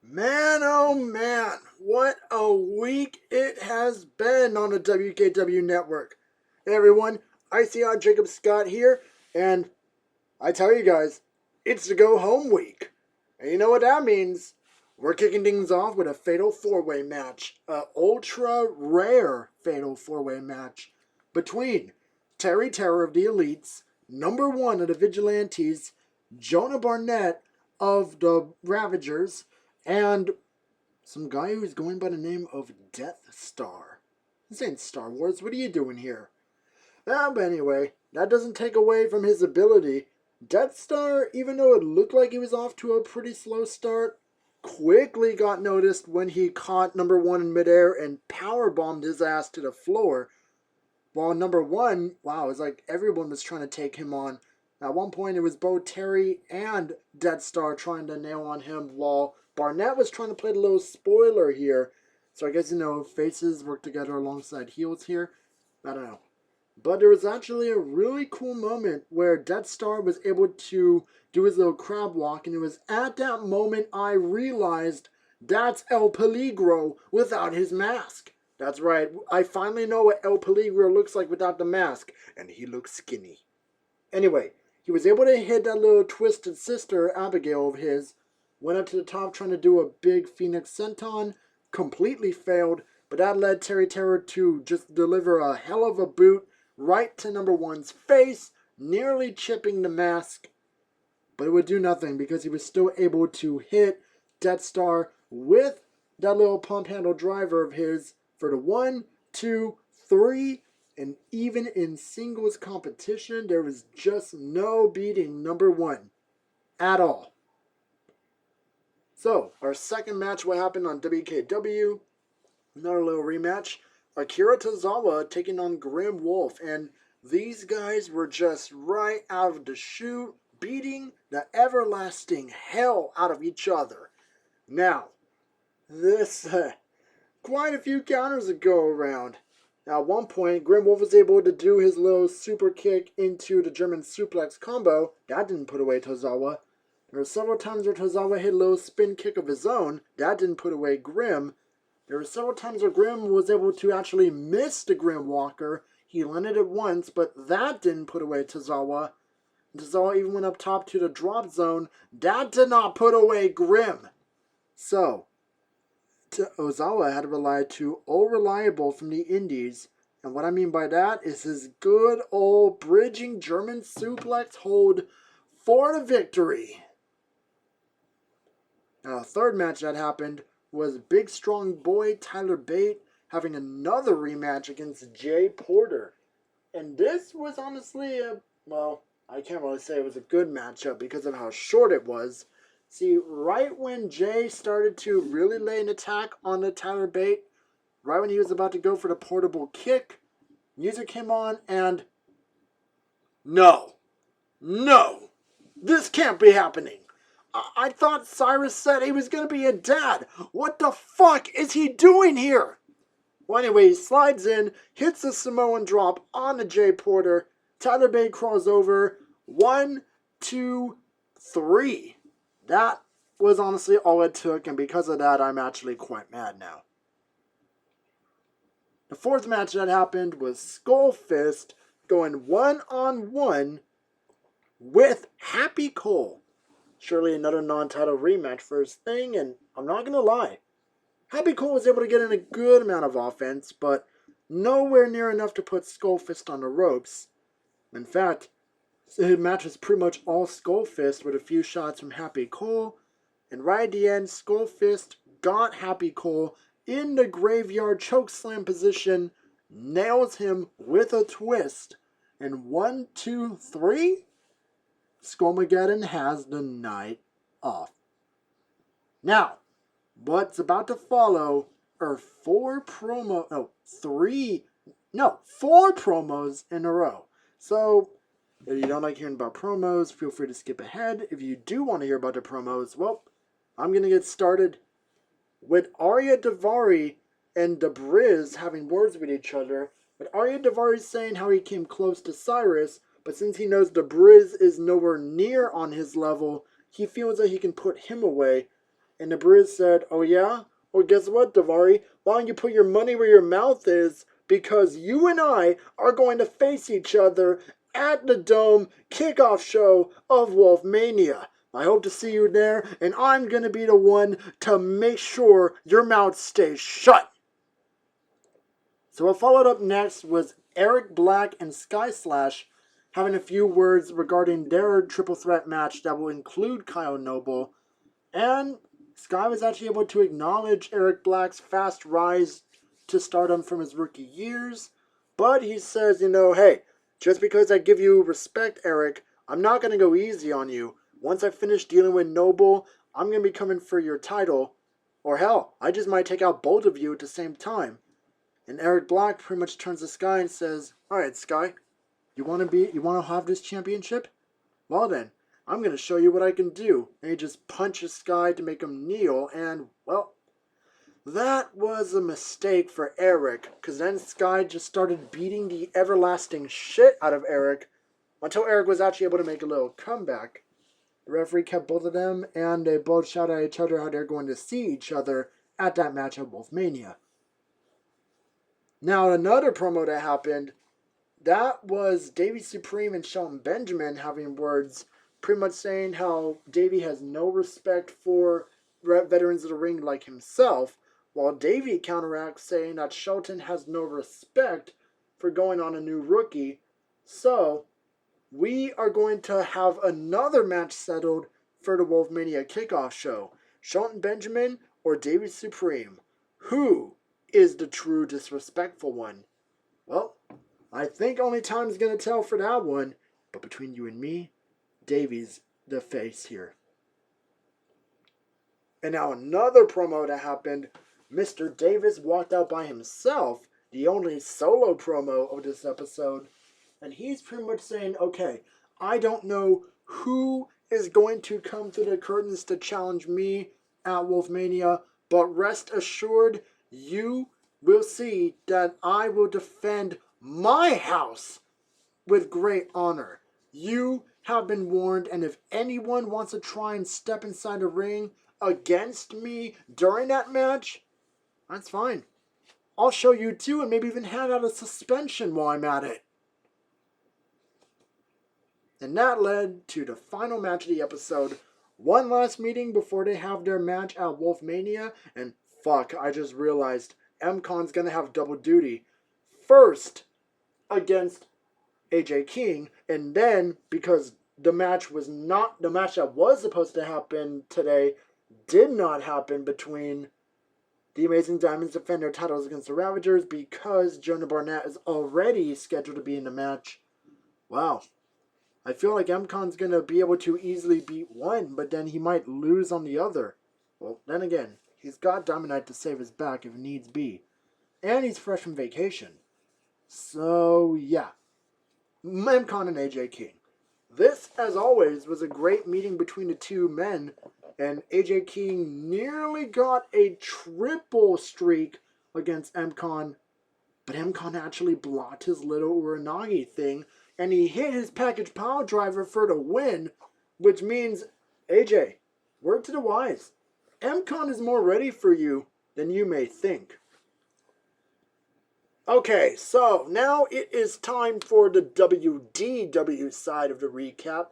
Man, oh man, what a week it has been on the WKW Network. Hey everyone, ICR Jacob Scott here, and I tell you guys, it's the go home week. And you know what that means? We're kicking things off with a fatal four-way match, a ultra rare fatal four-way match between Terry Terror of the Elites, number one of the Vigilantes, Jonah Barnett of the Ravagers, and some guy who's going by the name of Death Star. This ain't Star Wars. What are you doing here? But anyway, that doesn't take away from his ability. Death Star, even though it looked like he was off to a pretty slow start, quickly got noticed when he caught number one in midair and power bombed his ass to the floor. While number one, wow, it's like everyone was trying to take him on. At one point, it was both Terry and Death Star trying to nail on him, while Barnett was trying to play the little spoiler here. So I guess, faces work together alongside heels here. I don't know. But there was actually a really cool moment where Death Star was able to do his little crab walk, and it was at that moment I realized that's El Peligro without his mask. That's right, I finally know what El Peligro looks like without the mask, and he looks skinny. Anyway, he was able to hit that little twisted sister, Abigail of his, went up to the top trying to do a big Phoenix Senton, completely failed, but that led Terry Terror to just deliver a hell of a boot right to number one's face, nearly chipping the mask. But it would do nothing because he was still able to hit Death Star with that little pump handle driver of his for the 1, 2, 3, and even in singles competition, there was just no beating number one at all. So, our second match will happen on WKW. Another little rematch. Akira Tozawa taking on Grim Wolf, and these guys were just right out of the chute, beating the everlasting hell out of each other. Now, this quite a few counters to go around. Now, at one point, Grim Wolf was able to do his little super kick into the German suplex combo. That didn't put away Tozawa. There were several times where Tozawa hit a little spin kick of his own. That didn't put away Grim. There were several times where Grim was able to actually miss the Grim Walker. He landed it once, but that didn't put away Tozawa. Tozawa even went up top to the drop zone. That did not put away Grim. So, Ozawa had to rely to Old Reliable from the Indies. And what I mean by that is his good old bridging German suplex hold for the victory. Now, the third match that happened was Big Strong Boy Tyler Bate having another rematch against Jay Porter. And this was honestly I can't really say it was a good matchup because of how short it was. See, right when Jay started to really lay an attack on the Tyler Bate, right when he was about to go for the portable kick, music came on and no, this can't be happening. I thought Cyrus said he was going to be a dad. What the fuck is he doing here? Well, anyway, he slides in, hits the Samoan drop on the Jay Porter. Tyler Bate crawls over. 1, 2, 3. That was honestly all it took, and because of that, I'm actually quite mad now. The fourth match that happened was Skull Fist going one-on-one with Happy Cole. Surely another non-title rematch for his thing, and I'm not going to lie. Happy Cole was able to get in a good amount of offense, but nowhere near enough to put Skull Fist on the ropes. In fact, the match was pretty much all Skull Fist with a few shots from Happy Cole, and right at the end, Skull Fist got Happy Cole in the graveyard chokeslam position, nails him with a twist, and 1, 2, 3... Skullmageddon has the night off. Now, what's about to follow are 4 promos in a row. So, if you don't like hearing about promos, feel free to skip ahead. If you do want to hear about the promos, well, I'm going to get started with Arya Daivari and the Briz having words with each other. But Arya Daivari saying how he came close to Cyrus, but since he knows the Briz is nowhere near on his level, he feels that he can put him away. And the Briz said, "Oh yeah? Well, guess what, Davari? Why don't you put your money where your mouth is? Because you and I are going to face each other at the Dome kickoff show of WolfMania. I hope to see you there, and I'm going to be the one to make sure your mouth stays shut." So what followed up next was Eric Black and Sky Slash having a few words regarding their triple threat match that will include Kyle Noble. And Sky was actually able to acknowledge Eric Black's fast rise to stardom from his rookie years. But he says, hey, just because I give you respect, Eric, I'm not going to go easy on you. Once I finish dealing with Noble, I'm going to be coming for your title. Or hell, I just might take out both of you at the same time. And Eric Black pretty much turns to Sky and says, "Alright, Sky, you want to have this championship? Well then, I'm going to show you what I can do." And he just punches Sky to make him kneel, and, well, that was a mistake for Eric, because then Sky just started beating the everlasting shit out of Eric, until Eric was actually able to make a little comeback. The referee kept both of them, and they both shouted at each other how they're going to see each other at that match at WolfMania. Now, another promo that happened, that was Davey Supreme and Shelton Benjamin having words pretty much saying how Davey has no respect for veterans of the ring like himself, while Davey counteracts saying that Shelton has no respect for going on a new rookie. So, we are going to have another match settled for the WolfMania kickoff show. Shelton Benjamin or Davey Supreme. Who is the true disrespectful one? Well, I think only time's going to tell for that one. But between you and me, Davey's the face here. And now another promo that happened. Mr. Davis walked out by himself, the only solo promo of this episode. And he's pretty much saying, okay, I don't know who is going to come through the curtains to challenge me at WolfMania, but rest assured, you will see that I will defend my house with great honor. You have been warned, and if anyone wants to try and step inside the ring against me during that match, that's fine. I'll show you too, and maybe even hand out a suspension while I'm at it. And that led to the final match of the episode. One last meeting before they have their match at WolfMania, and fuck, I just realized MCon's gonna have double duty. First, against AJ King, and then, because the match that was supposed to happen today did not happen between the Amazing Diamonds defend their titles against the Ravagers because Jonah Barnett is already scheduled to be in the match. Wow. I feel like MCon's going to be able to easily beat one, but then he might lose on the other. Well, then again, he's got Diamond Knight to save his back if needs be. And he's fresh from vacation. So, yeah. MCon and AJ King. This, as always, was a great meeting between the two men, and AJ King nearly got a triple streak against MCon, but MCon actually blocked his little Uranagi thing, and he hit his package pile driver for the win, which means, AJ, word to the wise, MCon is more ready for you than you may think. Okay, so now it is time for the WDW side of the recap,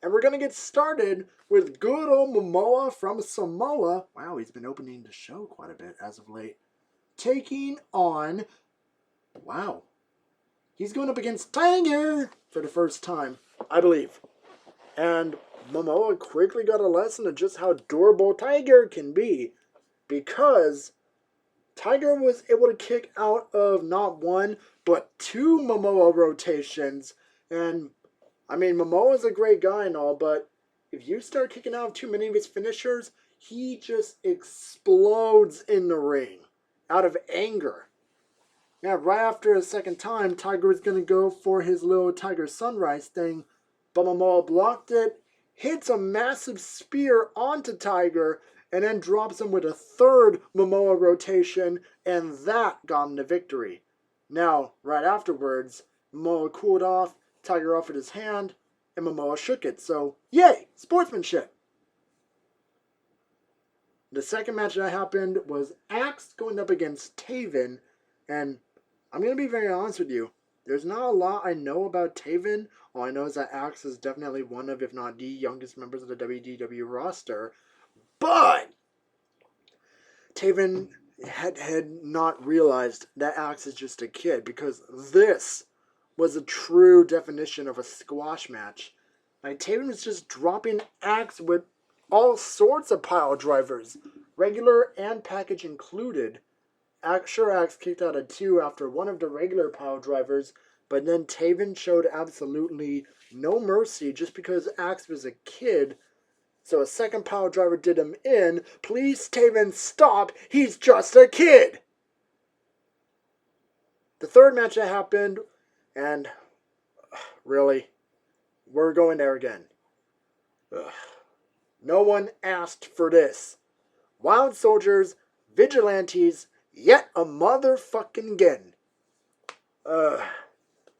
and we're going to get started with good old Momoa from Samoa. Wow, he's been opening the show quite a bit as of late. Taking on, wow, he's going up against Tiger for the first time, I believe. And Momoa quickly got a lesson of just how durable Tiger can be, because Tiger was able to kick out of not one, but two Momoa rotations. And, I mean, Momoa's a great guy and all, but if you start kicking out of too many of his finishers, he just explodes in the ring out of anger. Now, right after a second time, Tiger was going to go for his little Tiger Sunrise thing, but Momoa blocked it, hits a massive spear onto Tiger, and then drops him with a third Momoa rotation, and that got him the victory. Now, right afterwards, Momoa cooled off, Tiger offered his hand, and Momoa shook it. So, yay! Sportsmanship! The second match that happened was Axe going up against Taven, and I'm going to be very honest with you. There's not a lot I know about Taven. All I know is that Axe is definitely one of, if not the youngest members of the WDW roster. But Taven had not realized that Axe is just a kid, because this was a true definition of a squash match. Like, Taven was just dropping Axe with all sorts of pile drivers, regular and package included. Axe kicked out a 2 after one of the regular pile drivers, but then Taven showed absolutely no mercy just because Axe was a kid. So a second pile driver did him in. Please, Taven, stop. He's just a kid. The third match that happened, and really, we're going there again. Ugh. No one asked for this. Wild Soldiers, Vigilantes, yet a motherfucking again. And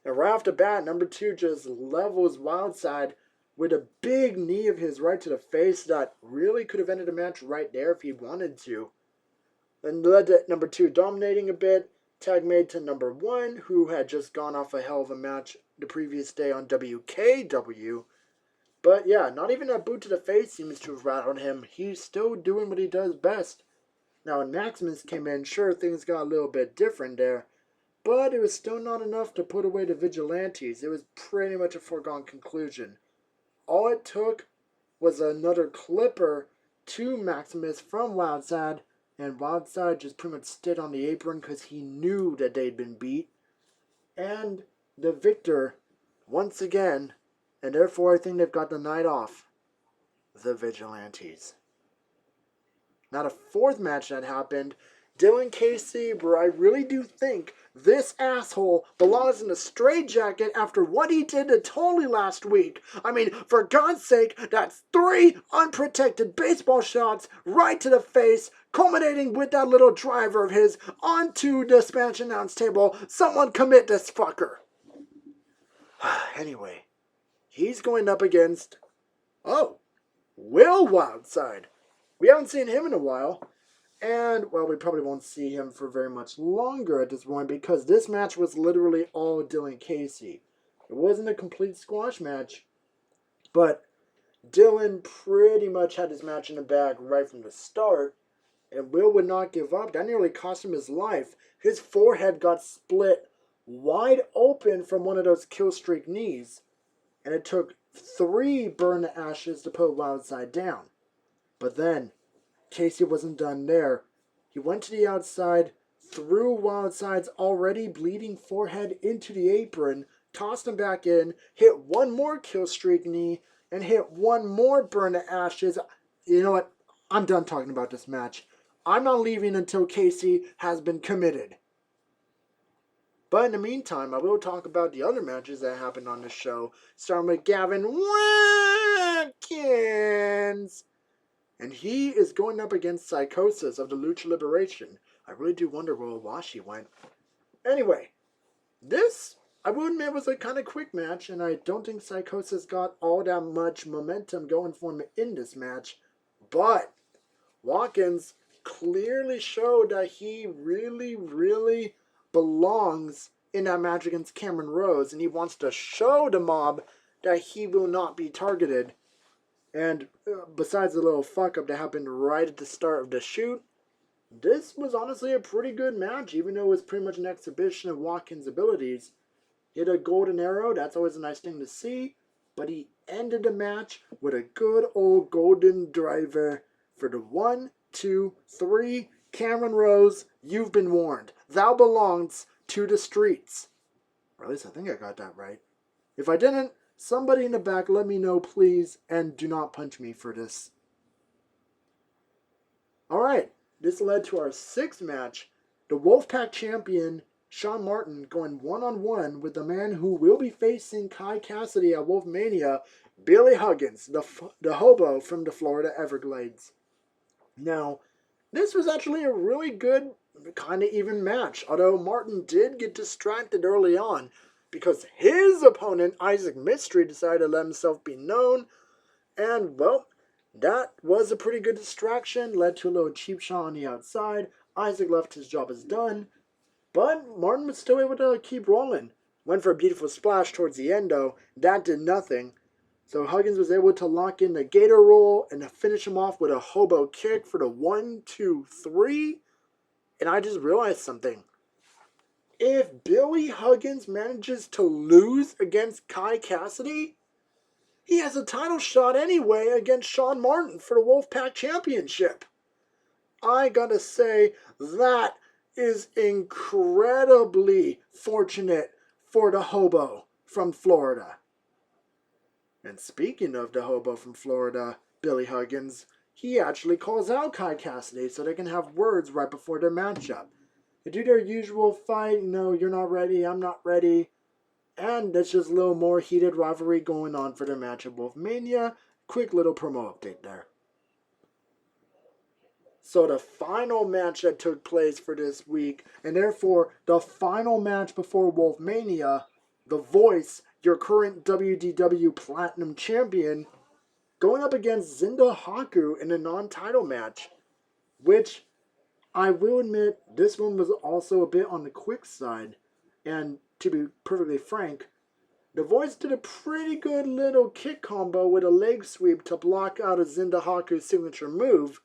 right off the bat, number 2 just levels Wildside with a big knee of his right to the face that really could have ended the match right there if he wanted to. And led to number 2 dominating a bit. Tag made to number 1, who had just gone off a hell of a match the previous day on WKW. But yeah, not even a boot to the face seems to have rattled him. He's still doing what he does best. Now when Maximus came in, sure, things got a little bit different there. But it was still not enough to put away the Vigilantes. It was pretty much a foregone conclusion. All it took was another clipper to Maximus from Wildside, and Wildside just pretty much stood on the apron because he knew that they'd been beat. And the victor, once again, and therefore I think they've got the night off, the Vigilantes. Now the fourth match that happened, Dylan Casey, where I really do think this asshole belongs in a straitjacket after what he did to Tolly last week. I mean, for God's sake, that's 3 unprotected baseball shots right to the face, culminating with that little driver of his onto the Spanish announce table. Someone commit this fucker. Anyway, he's going up against, Will Wildside. We haven't seen him in a while. And, well, we probably won't see him for very much longer at this point because this match was literally all Dylan Casey. It wasn't a complete squash match, but Dylan pretty much had his match in the bag right from the start, and Will would not give up. That nearly cost him his life. His forehead got split wide open from one of those kill streak knees, and it took 3 burn to ashes to put Wildside down. But then Casey wasn't done there. He went to the outside, threw Wildside's already bleeding forehead into the apron, tossed him back in, hit one more kill streak knee, and hit one more burn to ashes. You know what? I'm done talking about this match. I'm not leaving until Casey has been committed. But in the meantime, I will talk about the other matches that happened on the show, starting with Gavin Watkins. And he is going up against Psychosis of the Lucha Liberation. I really do wonder where Owashi went. Anyway, this, I will admit, was a kind of quick match, and I don't think Psychosis got all that much momentum going for him in this match. But Watkins clearly showed that he really, really belongs in that match against Cameron Rose, and he wants to show the mob that he will not be targeted. And besides the little fuck up that happened right at the start of the shoot, this was honestly a pretty good match, even though it was pretty much an exhibition of Watkins' abilities. He had a golden arrow, that's always a nice thing to see, but he ended the match with a good old golden driver for the 1, 2, 3. Cameron Rose, you've been warned. Thou belongs to the streets. Or at least I think I got that right. If I didn't, somebody in the back, let me know, please, and do not punch me for this. Alright, this led to our 6th match. The Wolfpack champion, Sean Martin, going one-on-one with the man who will be facing Kai Cassidy at WolfMania, Billy Huggins, the hobo from the Florida Everglades. Now, this was actually a really good, kind of even match, although Martin did get distracted early on, because his opponent, Isaac Mystery, decided to let himself be known, and, well, That was a pretty good distraction, led to a little cheap shot on the outside. Isaac left his job as done, but Martin was still able to keep rolling. Went for a beautiful splash towards the end, though. That did nothing. So Huggins was able to lock in the gator roll and to finish him off with a hobo kick for the 1-2-3. And I just realized something. If Billy Huggins manages to lose against Kai Cassidy, he has a title shot anyway against Sean Martin for the Wolfpack Championship. I gotta say, that is incredibly fortunate for the hobo from Florida. And speaking of the hobo from Florida, Billy Huggins, he actually calls out Kai Cassidy so they can have words right before their matchup. They do their usual fight, you're not ready, I'm not ready. And there's just a little more heated rivalry going on for their match at WolfMania. Quick little promo update there. So the final match that took place for this week, and therefore the final match before WolfMania, The Voice, your current WDW Platinum Champion, going up against Zinda Haku in a non-title match, which I will admit this one was also a bit on the quick side. And to be perfectly frank, The Voice did a pretty good little kick combo with a leg sweep to block out a Zinda Haku's signature move.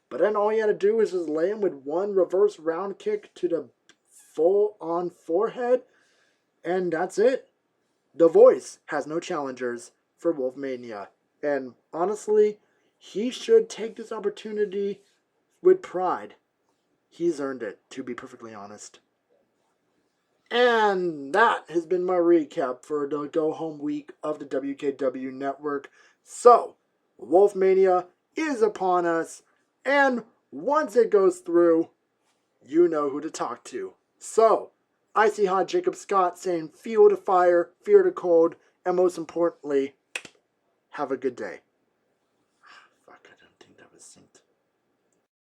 But then all you had to do was just lay him with one reverse round kick to the full-on forehead, and that's it. The Voice has no challengers for WolfMania. And honestly, he should take this opportunity with pride. He's earned it, to be perfectly honest. And that has been my recap for the go-home week of the WKW Network. So, WolfMania is upon us. And once it goes through, you know who to talk to. So, Icy Hot Jacob Scott saying, fuel the fire, fear the cold, and most importantly, have a good day. Fuck, I don't think that was synced.